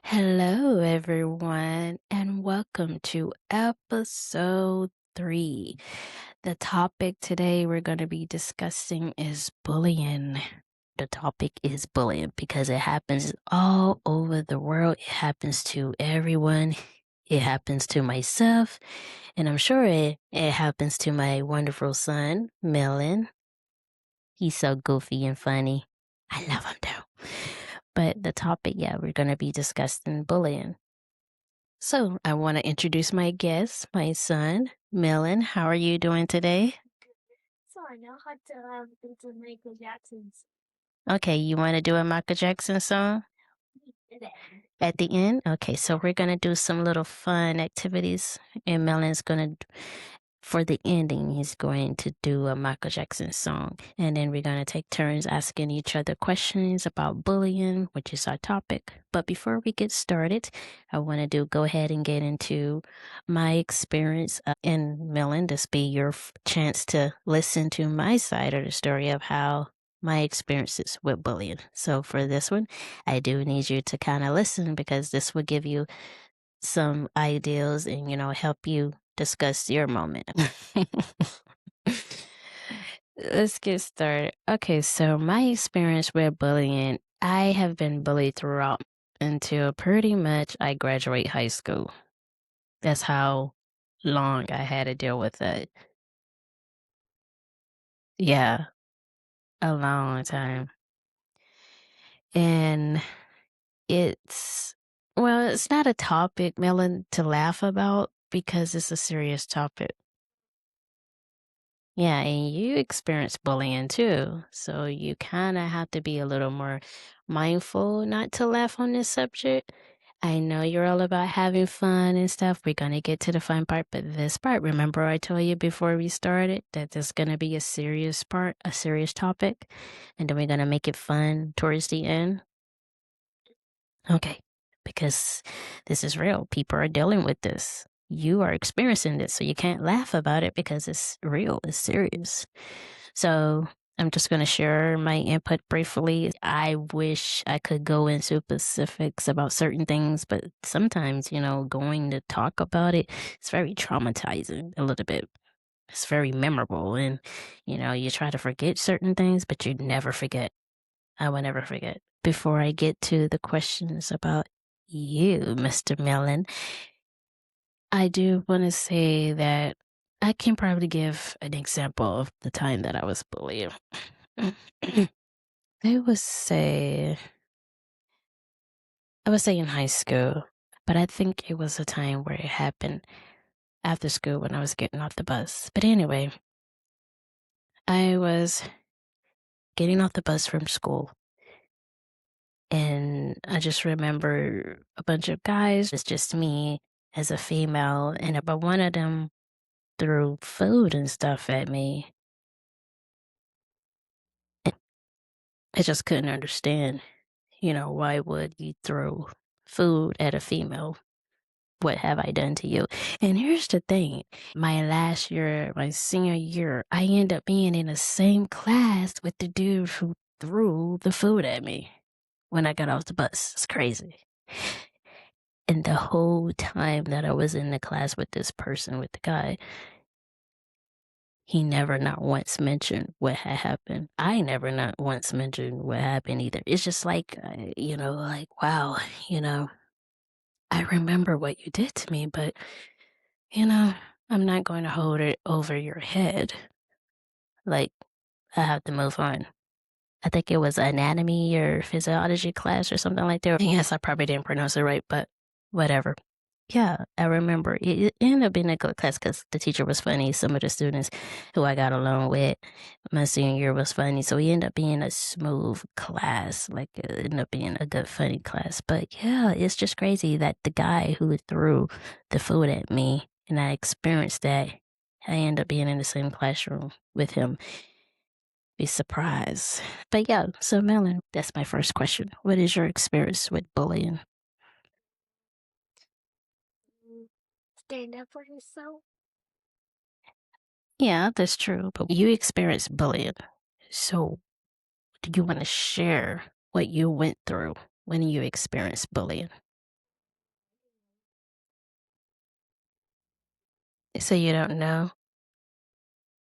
Hello, everyone, and welcome to episode 3. The topic today we're going to be discussing is bullying. The topic is bullying because it happens all over the world. It happens to everyone. It happens to myself, and I'm sure it happens to my wonderful son, Melon. He's so goofy and funny. I love him too. But the topic, yeah, we're going to be discussing bullying. So, I want to introduce my guest, my son, Millen. How are you doing today? So I know how to do Michael Jackson's Okay, you want to do a Michael Jackson song today. at the end? Okay, so we're going to do some little fun activities, and Millen's going to, for the ending, he's going to do a Michael Jackson song. And then we're going to take turns asking each other questions about bullying, which is our topic. But before we get started, I want to go ahead and get into my experience. And Millen, this be your chance to listen to my side of the story of how my experiences with bullying. So for this one, I do need you to kind of listen because this will give you some ideas and, help you discuss your moment. Let's get started. Okay, so my experience with bullying, I have been bullied throughout until pretty much I graduate high school. That's how long I had to deal with it. Yeah, a long time. And it's, well, it's not a topic, Melon, to laugh about because it's a serious topic. Yeah, and you experience bullying too. So you kind of have to be a little more mindful not to laugh on this subject. I know you're all about having fun and stuff. We're going to get to the fun part, but this part, remember I told you before we started that there's going to be a serious part, a serious topic, and then we're going to make it fun towards the end. Okay, because this is real. People are dealing with this. You are experiencing this, so you can't laugh about it because it's real, it's serious. So I'm just going to share my input briefly. I wish I could go into specifics about certain things, but sometimes, going to talk about it, it's very traumatizing a little bit. It's very memorable. And, you try to forget certain things, but you never forget. I will never forget. Before I get to the questions about you, Mr. Mellon, I do want to say that I can probably give an example of the time that I was bullied. I would say in high school, but I think it was a time where it happened after school when I was getting off the bus. But anyway, I was getting off the bus from school. And I just remember a bunch of guys, it's just me as a female, and but one of them threw food and stuff at me. And I just couldn't understand, why would you throw food at a female? What have I done to you? And here's the thing, my last year, my senior year, I ended up being in the same class with the dude who threw the food at me when I got off the bus. It's crazy. And the whole time that I was in the class with this person, with the guy, he never not once mentioned what had happened. I never not once mentioned what happened either. It's just like, like, wow, you know, I remember what you did to me, but, you know, I'm not going to hold it over your head. Like, I have to move on. I think it was anatomy or physiology class or something like that. Yes, I probably didn't pronounce it right, but whatever. Yeah, I remember. It ended up being a good class because the teacher was funny. Some of the students who I got along with my senior year was funny. So it ended up being a smooth class. Like, it ended up being a good, funny class. But yeah, it's just crazy that the guy who threw the food at me and I experienced that, I ended up being in the same classroom with him. Be surprised. But yeah, so Melon, that's my first question. What is your experience with bullying? Stand up for yourself. Yeah, that's true. But you experienced bullying. So do you want to share what you went through when you experienced bullying? So you don't know?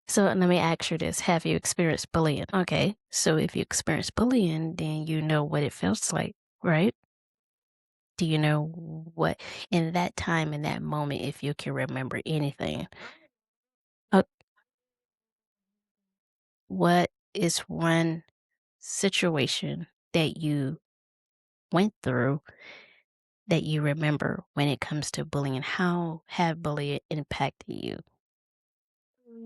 So let me ask you this. Have you experienced bullying? Okay. So if you experience bullying, then you know what it feels like, right? Do you know what in that time, in that moment, if you can remember anything? Uh, what is one situation that you went through that you remember when it comes to bullying? How have bullying impacted you?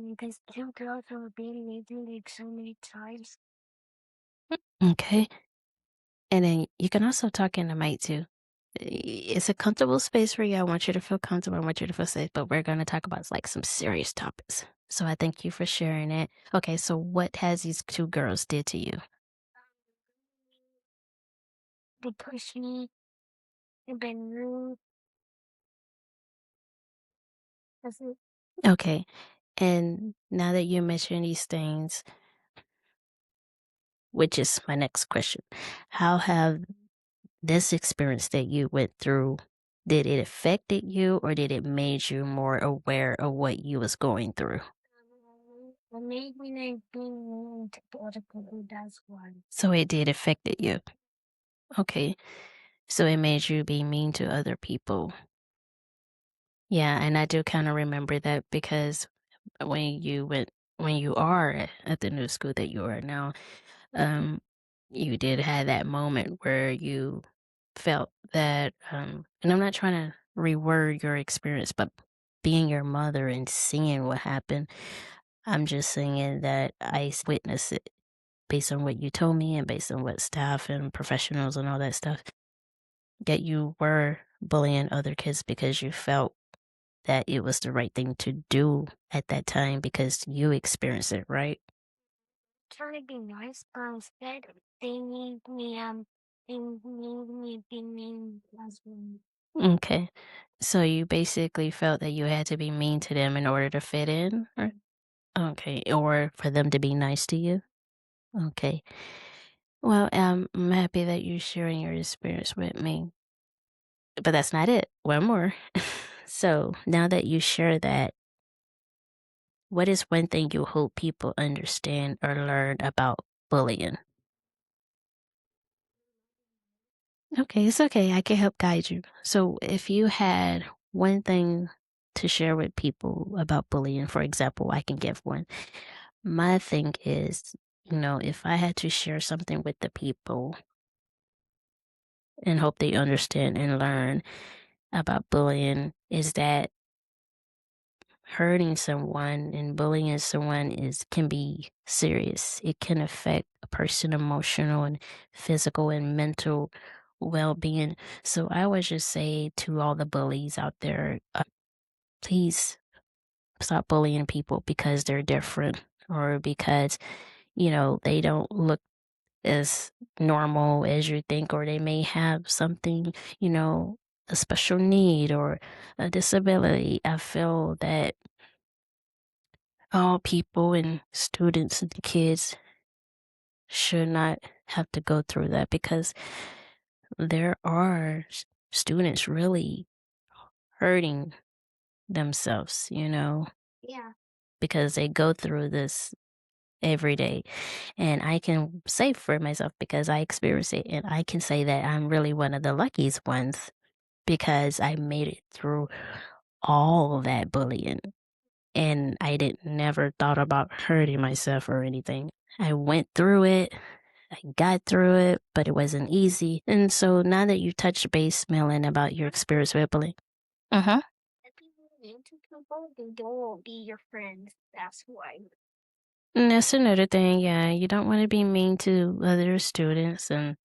Because two girls were beating me like so many times. Okay. And then you can also talk in the mic too. It's a comfortable space for you. I want you to feel comfortable. I want you to feel safe, but we're going to talk about like some serious topics. So I thank you for sharing it. Okay, so what has these two girls did to you? They pushed me and been rude. That's it. Okay, and now that you mention these things, which is my next question, how have this experience that you went through, did it affected you or did it made you more aware of what you was going through? What made me like being mean to other people, that's why. So it did affected you. Okay. So it made you be mean to other people. Yeah, and I do kind of remember that because when you are at the new school that you are now, um, you did have that moment where you felt that, and I'm not trying to reword your experience, but being your mother and seeing what happened, I'm just saying that witnessed it based on what you told me and based on what staff and professionals and all that stuff, that you were bullying other kids because you felt that it was the right thing to do at that time because you experienced it, right? Trying to be nice, but instead they made me be mean as well. Okay. So you basically felt that you had to be mean to them in order to fit in? Or, okay. Or for them to be nice to you? Okay. Well, I'm happy that you're sharing your experience with me. But that's not it. One more. So now that you share that, what is one thing you hope people understand or learn about bullying? Okay, it's okay. I can help guide you. So, if you had one thing to share with people about bullying, for example, I can give one. My thing is, if I had to share something with the people and hope they understand and learn about bullying, is that hurting someone and bullying someone is can be serious. It can affect a person emotional and physical and mental well-being. So I would just say to all the bullies out there, please stop bullying people because they're different or because, they don't look as normal as you think, or they may have something, you know, a special need or a disability. I feel that all people and students and kids should not have to go through that because there are students really hurting themselves, Yeah. because they go through this every day. And I can say for myself because I experience it, and I can say that I'm really one of the luckiest ones because I made it through all of that bullying. And I didn't never thought about hurting myself or anything. I went through it. I got through it, but it wasn't easy. And so now that you touched base, Melon, about your experience with bullying. Uh-huh. If you mean to people, they won't be your friends. That's why. And that's another thing, yeah. You don't want to be mean to other students and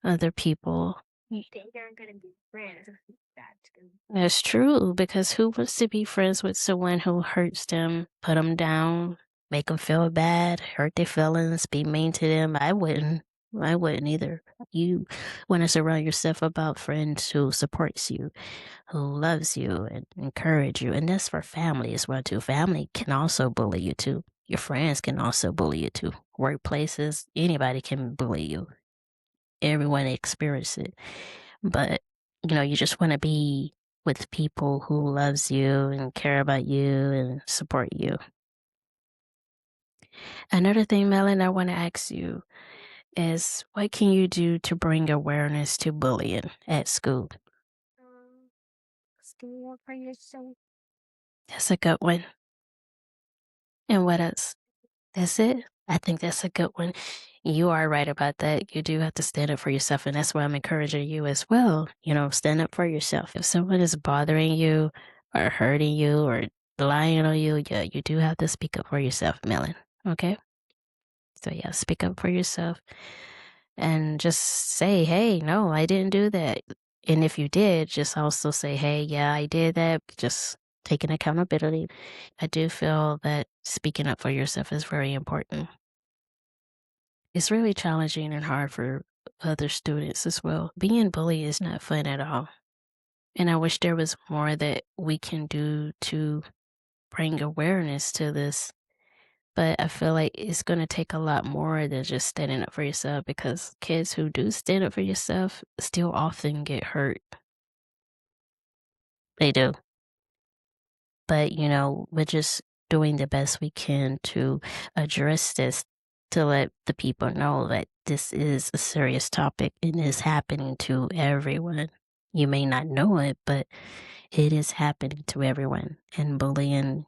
other people. They aren't gonna be friends if that's good. That's true, because who wants to be friends with someone who hurts them, put them down, make them feel bad, hurt their feelings, be mean to them? I wouldn't. I wouldn't either. You want to surround yourself about friends who supports you, who loves you and encourage you. And that's for family as well too. Family can also bully you too. Your friends can also bully you too. Workplaces, anybody can bully you. Everyone experiences it. But, you just want to be with people who loves you and care about you and support you. Another thing, Melon, I want to ask you is what can you do to bring awareness to bullying at school? Um, stand up for yourself. That's a good one. And what else? That's it? I think that's a good one. You are right about that. You do have to stand up for yourself, and that's why I'm encouraging you as well. Stand up for yourself. If someone is bothering you or hurting you or lying on you, yeah, you do have to speak up for yourself, Melon. Okay? So yeah, speak up for yourself and just say, "Hey, no, I didn't do that." And if you did, just also say, "Hey, yeah, I did that." Just taking accountability. I do feel that speaking up for yourself is very important. It's really challenging and hard for other students as well. Being bullied is not fun at all. And I wish there was more that we can do to bring awareness to this. But I feel like it's going to take a lot more than just standing up for yourself because kids who do stand up for yourself still often get hurt. They do. But, we're just doing the best we can to address this to let the people know that this is a serious topic and is happening to everyone. You may not know it, but it is happening to everyone. And bullying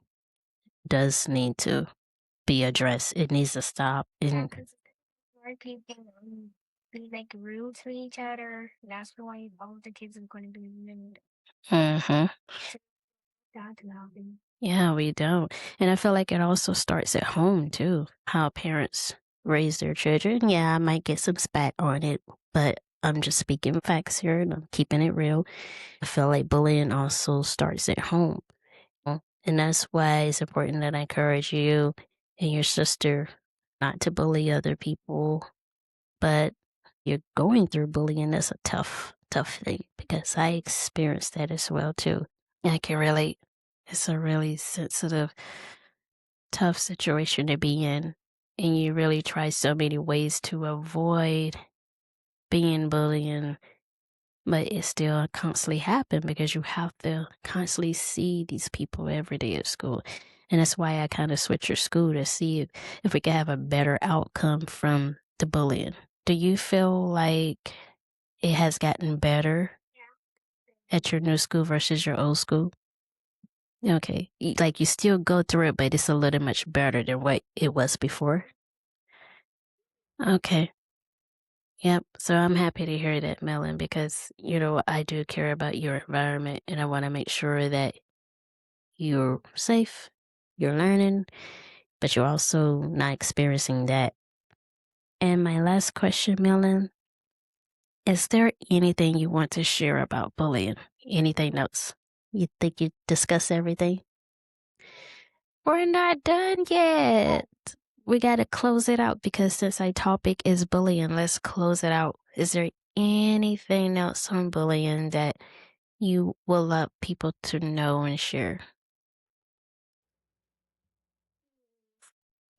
does need to be addressed. It needs to stop. Yeah, And because more people be like rude to each other. That's why all the kids are going to be rude. mhm. So that's nothing. Yeah, we don't. And I feel like it also starts at home too, how parents raise their children. Yeah, I might get some spat on it, but I'm just speaking facts here and I'm keeping it real. I feel like bullying also starts at home. And that's why it's important that I encourage you and your sister not to bully other people. But you're going through bullying, that's a tough, tough thing because I experienced that as well too. I can relate. It's a really sensitive, tough situation to be in. And you really try so many ways to avoid being bullying, but it still constantly happen because you have to constantly see these people every day at school. And that's why I kind of switch your school to see if we can have a better outcome from the bullying. Do you feel like it has gotten better Yeah. at your new school versus your old school? Okay. Like you still go through it, but it's a little much better than what it was before. Okay. Yep. So I'm happy to hear that, Melon, because, I do care about your environment and I want to make sure that you're safe, you're learning, but you're also not experiencing that. And my last question, Melon, is there anything you want to share about bullying? Anything else? You think you discussed everything? We're not done yet. We got to close it out because since our topic is bullying, let's close it out. Is there anything else on bullying that you would love people to know and share?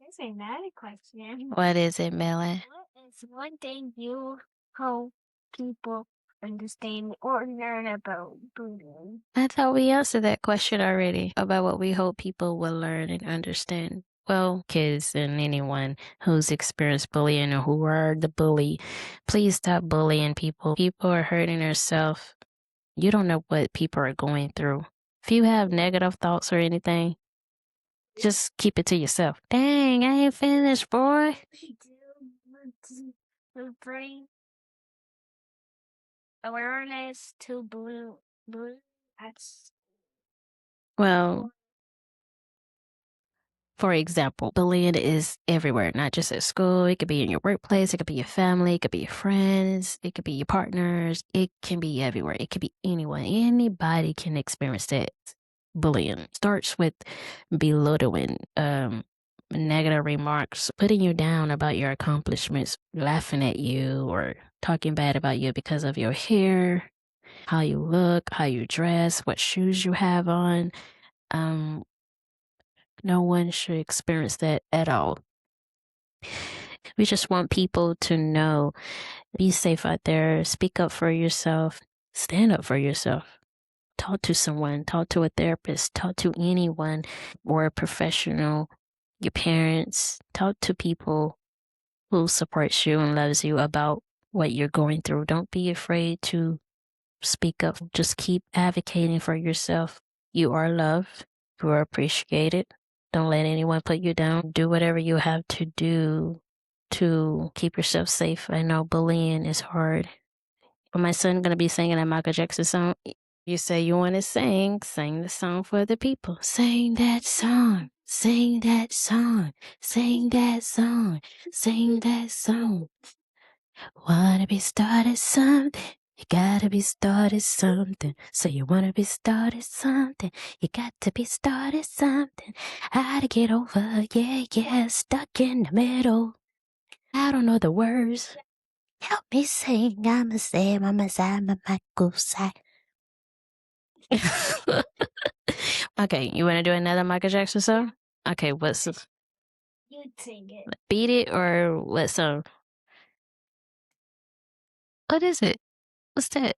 That's another question. What is it, Melon? What is one thing you hope people understand or learn about bullying? I thought we answered that question already about what we hope people will learn and understand. Well, kids and anyone who's experienced bullying or who are the bully, please stop bullying people. People are hurting themselves. You don't know what people are going through. If you have negative thoughts or anything, just keep it to yourself. Dang, I ain't finished, boy. We do to bring awareness to blue. That's Well, for example, bullying is everywhere, not just at school. It could be in your workplace, it could be your family, it could be your friends, it could be your partners. It can be everywhere. It could be anyone. Anybody can experience that. Bullying starts with belittling, negative remarks, putting you down about your accomplishments, laughing at you, or talking bad about you because of your hair, how you look, how you dress, what shoes you have on. Um, no one should experience that at all. We just want people to know, be safe out there, speak up for yourself, stand up for yourself. talk to someone, talk to a therapist, talk to anyone or a professional, your parents, talk to people who supports you and loves you about what you're going through. Don't be afraid to speak up. Just keep advocating for yourself. You are loved. You are appreciated. Don't let anyone put you down. Do whatever you have to do to keep yourself safe. I know bullying is hard. But my son gonna be singing a Michael Jackson song. You say you want to sing the song for the people. Sing that song, sing that song, sing that song, sing that song. Wanna be started something, you gotta be started something. So you wanna be started something, you got to be started something. How to get over, yeah, yeah, stuck in the middle. I don't know the words. Help me sing, I'ma say, Mama side, Mama go side. Okay, you wanna do another Michael Jackson song? Okay, what's You sing it. Beat It or what song? What is it? What's that?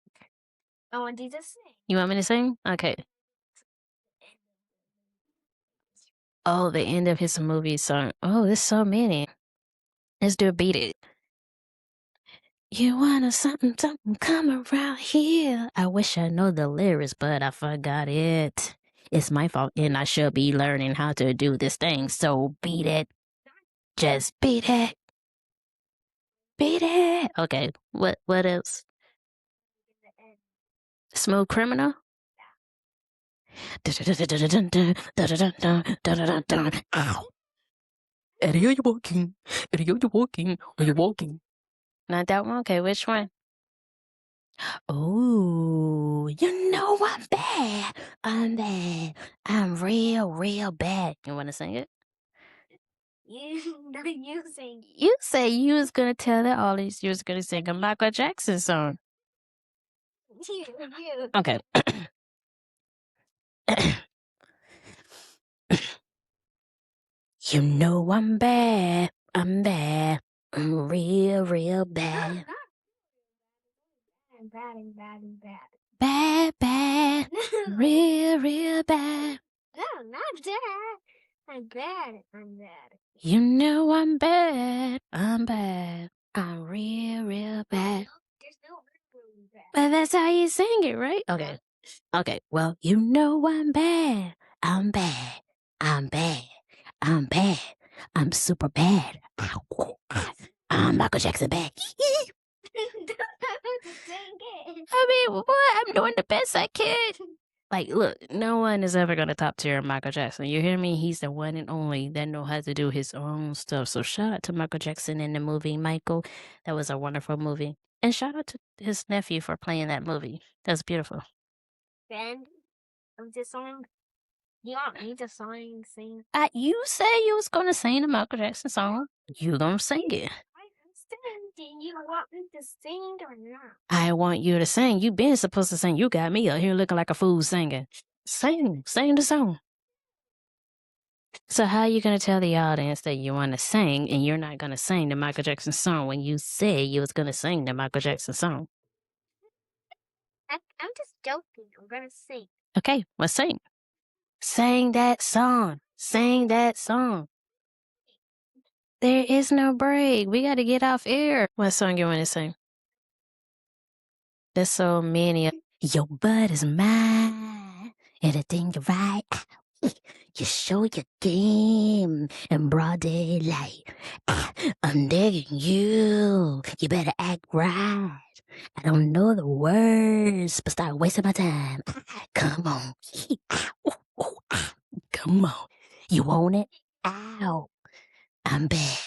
I want you to sing. You want me to sing? Okay. Oh, the end of his movie song. Oh, there's so many. Let's do Beat It. You wanna something, something, come around here. I wish I know the lyrics, but I forgot it. It's my fault, and I should be learning how to do this thing. So beat it. Just beat it. Beat it. Okay. What else? Smooth Criminal? Ow. Eddie, are you walking? Eddie, are you walking? Are you walking? Not that one? Okay, which one? Oh, you know I'm bad. I'm bad. I'm real, real bad. You want to sing it? You sing. You say you was gonna tell the audience you was gonna sing a Michael Jackson song. You. Okay. You know I'm bad. I'm bad. I'm real, real bad. Bad and bad and bad. Bad, bad. Real, real bad. No, not that. I'm bad. I'm bad. You know I'm bad. I'm bad. I'm real, real bad. There's no really bad. But that's how you sing it, right? Okay. Okay. Well, you know I'm bad. I'm bad. I'm bad. I'm bad. I'm super bad. I'm Michael Jackson bad. I mean, what? I'm doing the best I can. Like, look, no one is ever gonna top tier Michael Jackson. You hear me? He's the one and only that know how to do his own stuff. So shout out to Michael Jackson in the movie Michael. That was a wonderful movie. And shout out to his nephew for playing that movie. That was beautiful. Then of the song. You want me to sing? You said you was gonna sing the Michael Jackson song. You gonna sing it. I understand. Do you want me to sing or not? I want you to sing. You been supposed to sing. You got me out here looking like a fool singing. Sing the song. So how are you gonna tell the audience that you want to sing and you're not gonna sing the Michael Jackson song when you said you was gonna sing the Michael Jackson song? I'm just joking. I'm gonna sing. Okay, let's sing. Sing that song. Sing that song. There is no break. We got to get off air. What song you want to sing? There's so many. Your butt is mine. Anything you right. You show your game in broad daylight. I'm digging you. You better act right. I don't know the words, but start wasting my time. Come on. Come on. You want it? Ow. I'm bad.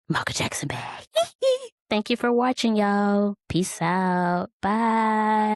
Michael Jackson bad. Thank you for watching, y'all. Peace out. Bye.